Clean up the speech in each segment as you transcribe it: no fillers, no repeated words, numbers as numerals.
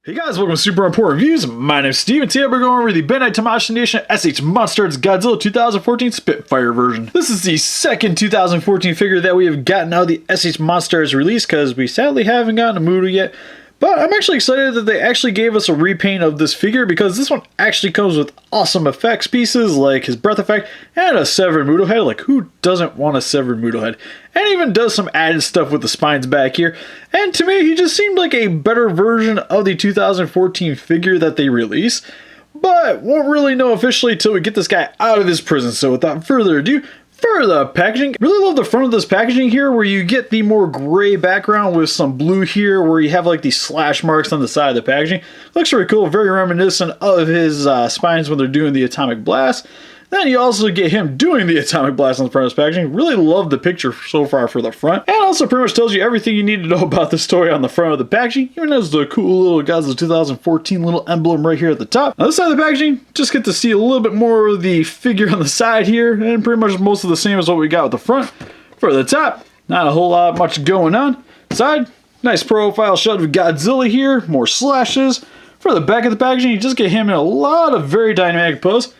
Hey guys, welcome to Super Important Reviews. My name's Steve, and today we're going over the Bandai Tamashii Nation SH MonsterArts Godzilla 2014 Spit Fire version. This is the second 2014 figure that we have gotten out of the SH MonsterArts release, because we sadly haven't gotten a Muto yet. But I'm actually excited that they actually gave us a repaint of this figure, because this one actually comes with awesome effects pieces like his breath effect and a severed Muto head. Like, who doesn't want a severed Muto head? And even does some added stuff with the spines back here. And to me, he just seemed like a better version of the 2014 figure that they released. But won't really know officially till we get this guy out of his prison. So without further ado, for the packaging, really love the front of this packaging here, where you get the more gray background with some blue here, where you have like these slash marks on the side of the packaging. Looks really cool, very reminiscent of his spines when they're doing the atomic blast. Then you also get him doing the atomic blast on the front of this packaging. Really love the picture so far for the front. And also pretty much tells you everything you need to know about the story on the front of the packaging. Even has the cool little Godzilla 2014 little emblem right here at the top. On this side of the packaging, just get to see a little bit more of the figure on the side here. And pretty much most of the same as what we got with the front. For the top, not a whole lot much going on. Side, nice profile shot of Godzilla here. More slashes. For the back of the packaging, you just get him in a lot of very dynamic pose.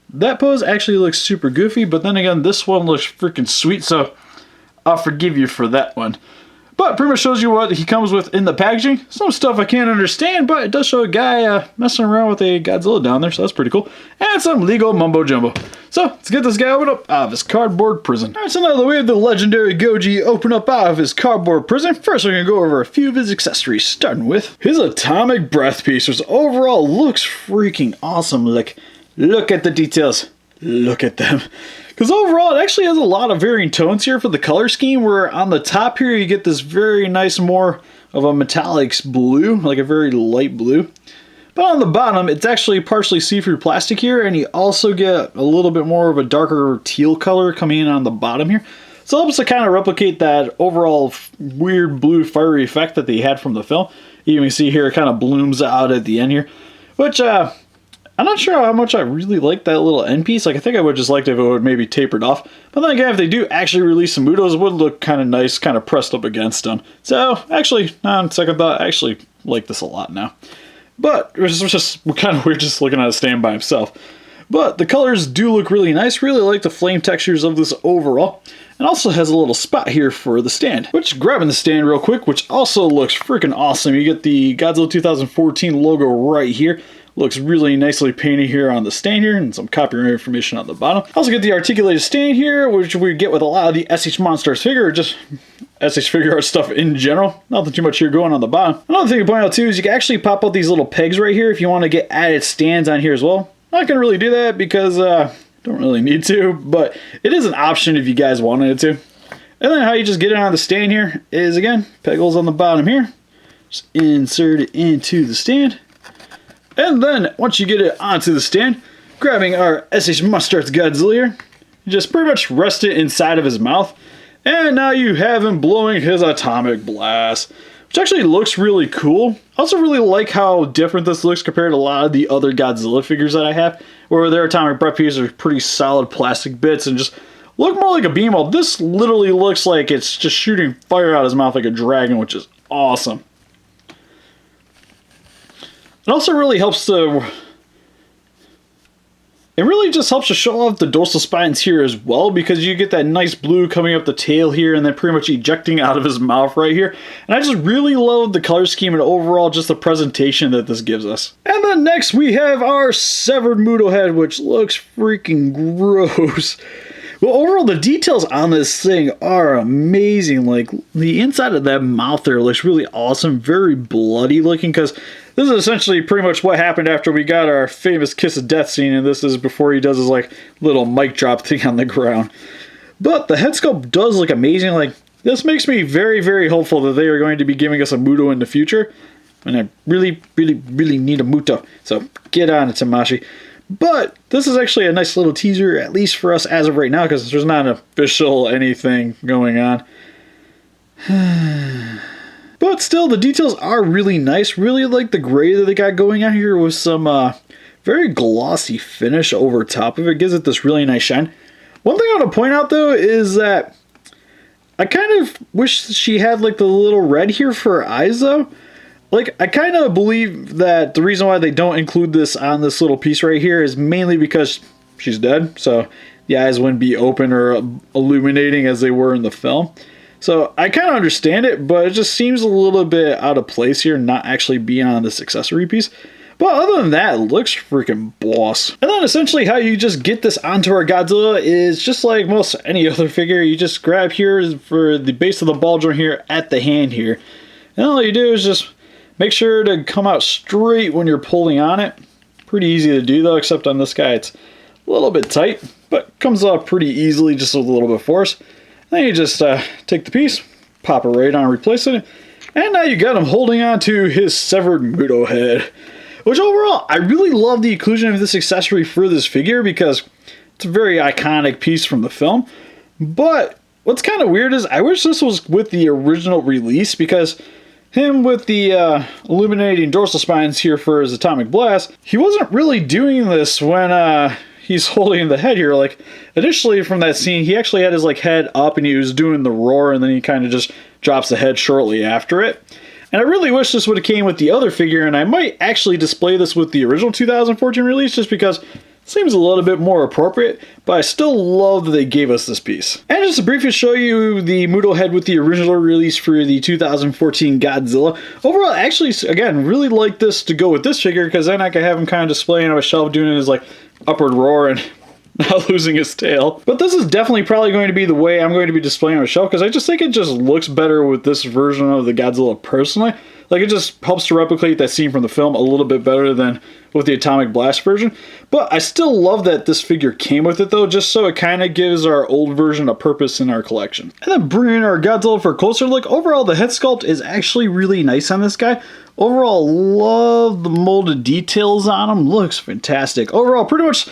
That pose actually looks super goofy, but then again, this one looks freaking sweet, so I'll forgive you for that one. But pretty much shows you what he comes with in the packaging. Some stuff I can't understand, but it does show a guy messing around with a Godzilla down there, so that's pretty cool. And some legal mumbo jumbo. So let's get this guy opened up out of his cardboard prison. Alright, so now that we have the Legendary Goji open up out of his cardboard prison, first we're going to go over a few of his accessories, starting with his atomic breath piece, which overall looks freaking awesome. Like, look at the details. Look at them. Because overall, it actually has a lot of varying tones here for the color scheme, where on the top here, you get this very nice, more of a metallic blue, like a very light blue. But on the bottom, it's actually partially see-through plastic here, and you also get a little bit more of a darker teal color coming in on the bottom here. So it helps to kind of replicate that overall weird blue fiery effect that they had from the film. You can see here, it kind of blooms out at the end here, which, I'm not sure how much I really like that little end piece. Like, I think I would just liked it if it would maybe tapered off. But then again, if they do actually release some Mutos, it would look kind of nice, kind of pressed up against them. So, actually, on second thought, I actually like this a lot now. But it's just kind of weird just looking at a stand by himself. But the colors do look really nice. Really like the flame textures of this overall. And also has a little spot here for the stand. Which, grabbing the stand real quick, which also looks freaking awesome. You get the Godzilla 2014 logo right here. Looks really nicely painted here on the stand here, and some copyright information on the bottom. Also get the articulated stand here, which we get with a lot of the SH MonsterArts figure, or just SH figure art stuff in general. Nothing too much here going on the bottom. Another thing to point out too is you can actually pop out these little pegs right here if you want to get added stands on here as well. Not gonna really do that because don't really need to, but it is an option if you guys wanted it to. And then how you just get it on the stand here is, again, peg holes on the bottom here. Just insert it into the stand. And then, once you get it onto the stand, grabbing our SH MonsterArts Godzilla here, you just pretty much rest it inside of his mouth. And now you have him blowing his atomic blast, which actually looks really cool. I also really like how different this looks compared to a lot of the other Godzilla figures that I have, where their atomic breath pieces are pretty solid plastic bits and just look more like a beanball. This literally looks like it's just shooting fire out of his mouth like a dragon, which is awesome. It also really helps to... It really just helps to show off the dorsal spines here as well, because you get that nice blue coming up the tail here and then pretty much ejecting out of his mouth right here. And I just really love the color scheme and overall just the presentation that this gives us. And then next we have our severed Muto head, which looks freaking gross. Well, overall, the details on this thing are amazing. Like, the inside of that mouth there looks really awesome, very bloody looking, because this is essentially pretty much what happened after we got our famous kiss of death scene, and this is before he does his, like, little mic drop thing on the ground. But the head sculpt does look amazing. Like, this makes me very, very hopeful that they are going to be giving us a Muto in the future, and I really, really, really need a Muto. So, get on it, Tamashii. But this is actually a nice little teaser, at least for us as of right now, because there's not an official anything going on. But still, the details are really nice. Really like the gray that they got going on here with some very glossy finish over top of it. Gives it this really nice shine. One thing I want to point out, though, is that I kind of wish she had like the little red here for her eyes, though. Like, I kind of believe that the reason why they don't include this on this little piece right here is mainly because she's dead, so the eyes wouldn't be open or illuminating as they were in the film. So I kind of understand it, but it just seems a little bit out of place here, not actually being on this accessory piece. But other than that, it looks freaking boss. And then essentially how you just get this onto our Godzilla is just like most any other figure. You just grab here for the base of the ball joint here at the hand here. And all you do is just make sure to come out straight when you're pulling on it. Pretty easy to do though, except on this guy it's a little bit tight, but comes off pretty easily just with a little bit of force. Then you just take the piece, pop it right on, replacing it, and now you got him holding on to his severed Muto head. Which overall, I really love the inclusion of this accessory for this figure because it's a very iconic piece from the film. But what's kind of weird is I wish this was with the original release, because him with the illuminating dorsal spines here for his atomic blast, he wasn't really doing this when he's holding the head here. Like, initially from that scene, he actually had his like head up and he was doing the roar, and then he kind of just drops the head shortly after it. And I really wish this would have came with the other figure, and I might actually display this with the original 2014 release just because it seems a little bit more appropriate, but I still love that they gave us this piece. And just to briefly show you the Muto head with the original release for the 2014 Godzilla. Overall, I actually, again, really like this to go with this figure, because then I can have him kind of displaying on a shelf doing his like upward roar and not losing his tail. But this is definitely probably going to be the way I'm going to be displaying on a shelf, because I just think it just looks better with this version of the Godzilla personally. Like, it just helps to replicate that scene from the film a little bit better than with the Atomic Blast version. But I still love that this figure came with it though, just so it kind of gives our old version a purpose in our collection. And then bringing our Godzilla for a closer look, overall the head sculpt is actually really nice on this guy. Overall, love the molded details on him, looks fantastic. Overall, pretty much,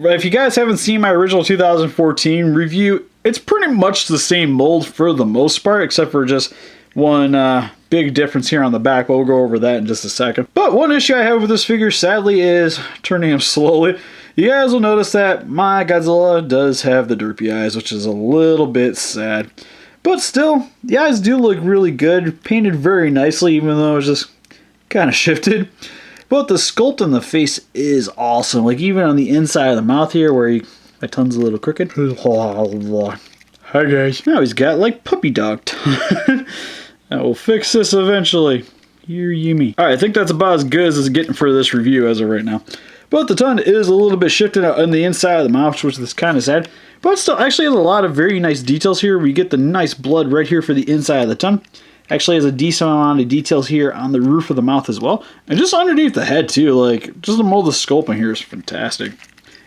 if you guys haven't seen my original 2014 review, it's pretty much the same mold for the most part, except for just one big difference here on the back. We'll go over that in just a second. But one issue I have with this figure, sadly, is turning him slowly. You guys will notice that my Godzilla does have the derpy eyes, which is a little bit sad. But still, the eyes do look really good, painted very nicely, even though it's just kind of shifted. But the sculpt on the face is awesome. Like, even on the inside of the mouth here, where my tongue's a little crooked. Hi guys. Now he's got like puppy dog tongue. I will fix this eventually. You're Yumi. Alright, I think that's about as good as it's getting for this review as of right now. But the tongue is a little bit shifted on the inside of the mouth, which is kind of sad. But it still actually has a lot of very nice details here. We get the nice blood right here for the inside of the tongue. Actually has a decent amount of details here on the roof of the mouth as well. And just underneath the head too. Like, just the mold of sculpting here is fantastic.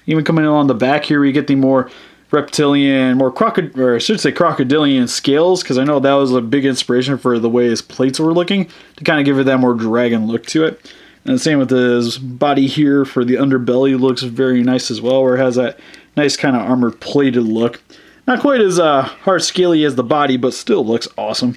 Even coming along the back here, we get the more reptilian, more crocodilian scales, because I know that was a big inspiration for the way his plates were looking, to kind of give it that more dragon look to it. And the same with his body here for the underbelly, looks very nice as well, where it has that nice kind of armored plated look. Not quite as hard scaly as the body, but still looks awesome.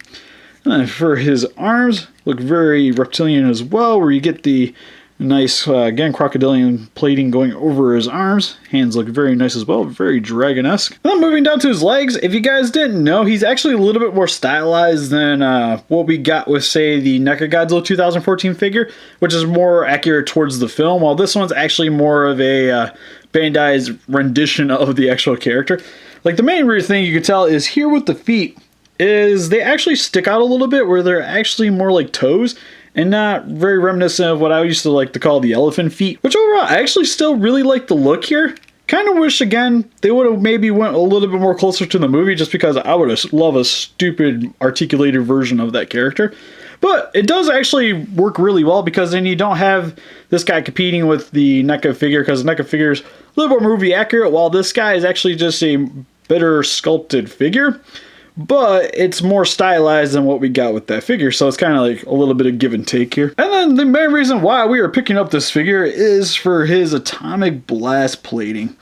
And for his arms, look very reptilian as well, where you get the nice, again, crocodilian plating going over his arms. Hands look very nice as well, very dragon-esque. Then moving down to his legs, if you guys didn't know, he's actually a little bit more stylized than what we got with, say, the NECA Godzilla 2014 figure, which is more accurate towards the film, while this one's actually more of a Bandai's rendition of the actual character. Like, the main weird thing you can tell is here with the feet, is they actually stick out a little bit, where they're actually more like toes, and not very reminiscent of what I used to like to call the elephant feet, which overall I actually still really like the look here. Kind of wish, again, they would have maybe went a little bit more closer to the movie, just because I would have loved a stupid articulated version of that character. But it does actually work really well, because then you don't have this guy competing with the NECA figure, because the NECA figure is a little more movie accurate, while this guy is actually just a better sculpted figure. But it's more stylized than what we got with that figure, so it's kind of like a little bit of give and take here. And then the main reason why we are picking up this figure is for his atomic blast plating,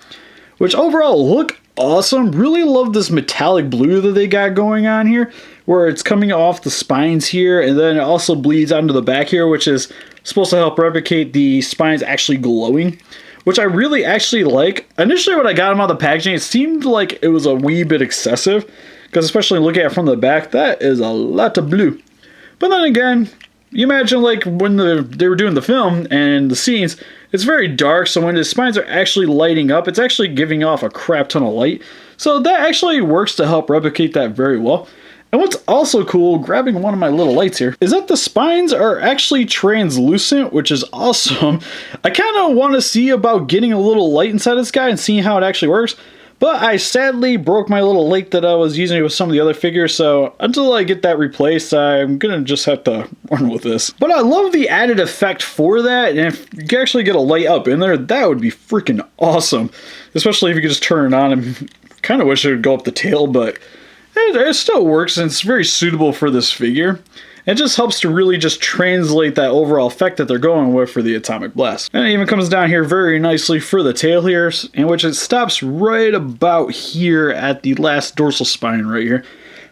which overall look awesome. Really love this metallic blue that they got going on here, where it's coming off the spines here, and then it also bleeds onto the back here, which is supposed to help replicate the spines actually glowing, which I really actually like. Initially when I got him out of the packaging, it seemed like it was a wee bit excessive, because especially looking at it from the back, that is a lot of blue. But then again, You imagine like when they were doing the film and the scenes, it's very dark, so when his spines are actually lighting up, it's actually giving off a crap ton of light. So that actually works to help replicate that very well. And what's also cool, grabbing one of my little lights here, is that the spines are actually translucent, which is awesome. I kind of want to see about getting a little light inside this guy and seeing how it actually works. But I sadly broke my little light that I was using with some of the other figures, so until I get that replaced, I'm gonna just have to run with this. But I love the added effect for that, and if you can actually get a light up in there, that would be freaking awesome. Especially if you could just turn it on. I kind of wish it would go up the tail, but it still works, and it's very suitable for this figure. It just helps to really just translate that overall effect that they're going with for the Atomic Blast. And it even comes down here very nicely for the tail here, in which it stops right about here at the last dorsal spine right here.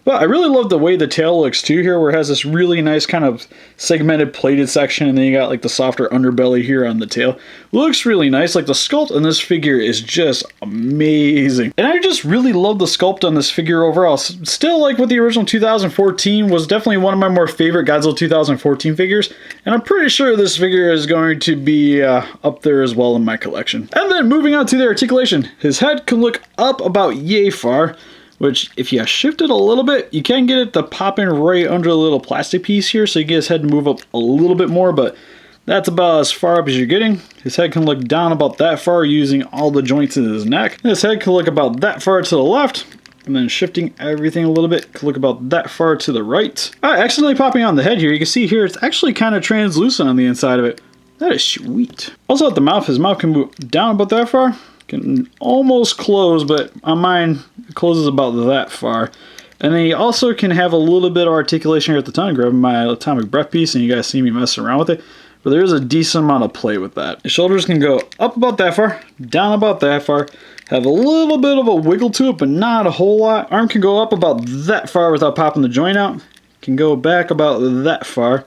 But I really love the way the tail looks too here, where it has this really nice kind of segmented plated section, and then you got like the softer underbelly here on the tail. Looks really nice. Like the sculpt on this figure is just amazing. And I just really love the sculpt on this figure overall. Still, like with the original 2014, was definitely one of my more favorite Godzilla 2014 figures. And I'm pretty sure this figure is going to be up there as well in my collection. And then moving on to the articulation. His head can look up about yay far, which if you shift it a little bit, you can get it to pop in right under the little plastic piece here, so you get his head to move up a little bit more, but that's about as far up as you're getting. His head can look down about that far using all the joints in his neck. His head can look about that far to the left, and then shifting everything a little bit, can look about that far to the right. Accidentally popping on the head here, you can see here it's actually kind of translucent on the inside of it. That is sweet. Also at the mouth, his mouth can move down about that far. Can almost close, but on mine it closes about that far. And then you also can have a little bit of articulation here at the tongue. Grabbing my atomic breath piece, and you guys see me messing around with it, but there is a decent amount of play with that. The shoulders can go up about that far, down about that far, have a little bit of a wiggle to it, but not a whole lot. Arm can go up about that far without popping the joint out. Can go back about that far.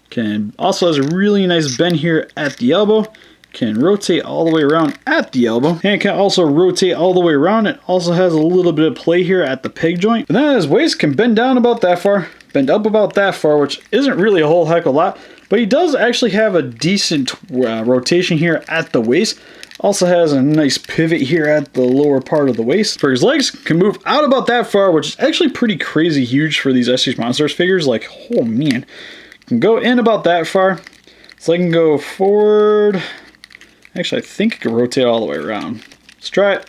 Can also has a really nice bend here at the elbow. Can rotate all the way around at the elbow, and can also rotate all the way around. It also has a little bit of play here at the peg joint. And then his waist can bend down about that far, bend up about that far, which isn't really a whole heck of a lot, but he does actually have a decent rotation here at the waist. Also has a nice pivot here at the lower part of the waist. For his legs, can move out about that far, which is actually pretty crazy huge for these SH MonsterArts figures. Like, oh man. Can go in about that far, so I can go forward. Actually, I think it can rotate all the way around. Let's try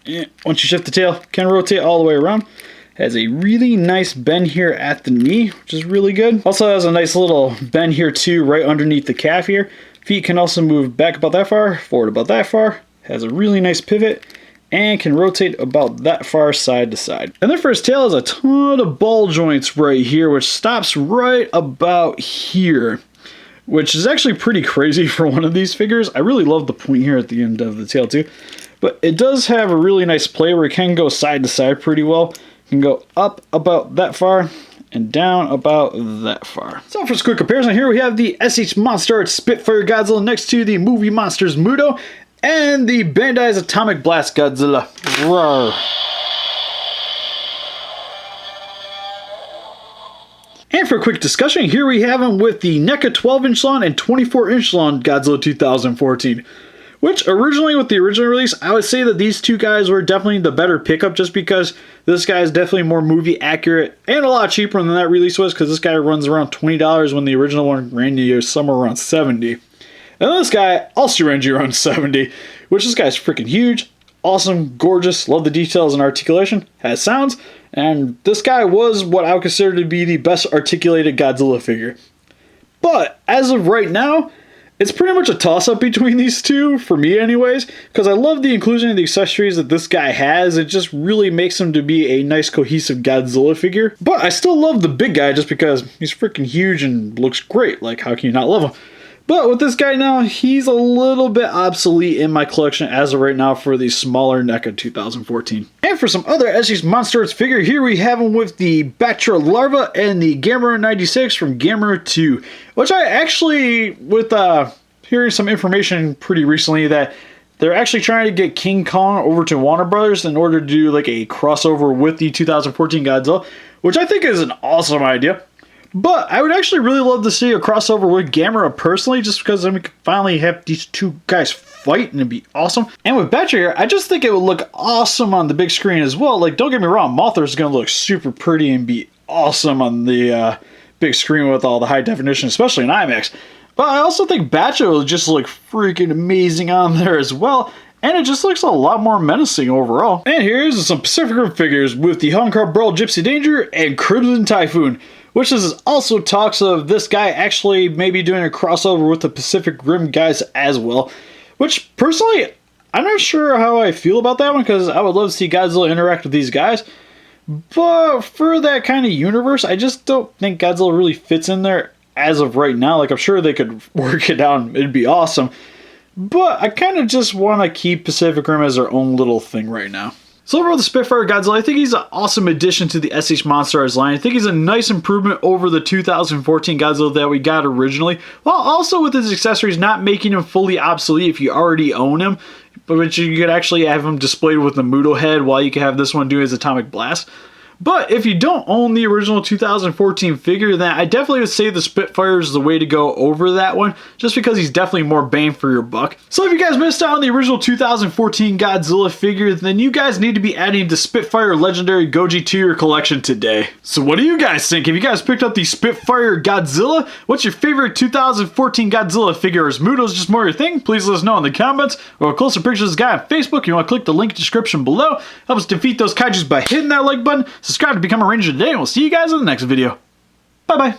it. Once you shift the tail, can rotate all the way around. Has a really nice bend here at the knee, which is really good. Also has a nice little bend here too, right underneath the calf here. Feet can also move back about that far, forward about that far. Has a really nice pivot, and can rotate about that far side to side. And then for his tail has a ton of ball joints right here, which stops right about here, which is actually pretty crazy for one of these figures. I really love the point here at the end of the tail too. But it does have a really nice play where it can go side to side pretty well. It can go up about that far and down about that far. So for this quick comparison, here we have the SH MonsterArts Spit Fire Godzilla next to the Movie Monsters Muto and the Bandai's Atomic Blast Godzilla. Roar. And for a quick discussion, here we have him with the NECA 12-inch long and 24-inch long Godzilla 2014. Which originally, with the original release, I would say that these two guys were definitely the better pickup, just because this guy is definitely more movie accurate and a lot cheaper than that release was, because this guy runs around $20 when the original one ran you somewhere around $70. And this guy also ran you around $70, which this guy's freaking huge, awesome, gorgeous, love the details and articulation, has sounds, and this guy was what I would consider to be the best articulated Godzilla figure. But as of right now, it's pretty much a toss-up between these two, for me anyways, because I love the inclusion of the accessories that this guy has. It just really makes him to be a nice cohesive Godzilla figure. But I still love the big guy just because he's freaking huge and looks great. Like, how can you not love him? But with this guy now, he's a little bit obsolete in my collection as of right now for the smaller NECA 2014. And for some other SH MonsterArts figure, here we have him with the Batra Larva and the Gamera 96 from Gamera 2. Which I actually, with hearing some information pretty recently that they're actually trying to get King Kong over to Warner Brothers in order to do like a crossover with the 2014 Godzilla, which I think is an awesome idea. But I would actually really love to see a crossover with Gamera personally, just because then we could finally have these two guys fight and it'd be awesome. And with Batcher here, I just think it would look awesome on the big screen as well. Like, don't get me wrong, Mothra is going to look super pretty and be awesome on the big screen with all the high definition, especially in IMAX. But I also think Batcher will just look freaking amazing on there as well. And it just looks a lot more menacing overall. And here's some Pacific Rim figures with the Hong Kong Brawl Gypsy Danger and Crimson Typhoon, which is also talks of this guy actually maybe doing a crossover with the Pacific Rim guys as well. Which, personally, I'm not sure how I feel about that one, because I would love to see Godzilla interact with these guys. But for that kind of universe, I just don't think Godzilla really fits in there as of right now. Like, I'm sure they could work it out and it'd be awesome. But I kind of just want to keep Pacific Rim as their own little thing right now. So overall, the Spit Fire Godzilla, I think he's an awesome addition to the SH MonsterArts line. I think he's a nice improvement over the 2014 Godzilla that we got originally, while also with his accessories not making him fully obsolete if you already own him, but you could actually have him displayed with the Muto head while you can have this one do his Atomic Blast. But if you don't own the original 2014 figure, then I definitely would say the Spitfire is the way to go over that one, just because he's definitely more bang for your buck. So if you guys missed out on the original 2014 Godzilla figure, then you guys need to be adding the Spitfire Legendary Goji to your collection today. So what do you guys think? Have you guys picked up the Spitfire Godzilla? What's your favorite 2014 Godzilla figure? Is Muto's just more your thing? Please let us know in the comments, or a closer picture of this guy on Facebook. You want to click the link in the description below. Help us defeat those kaijus by hitting that like button. Subscribe to become a ranger today, and we'll see you guys in the next video. Bye-bye.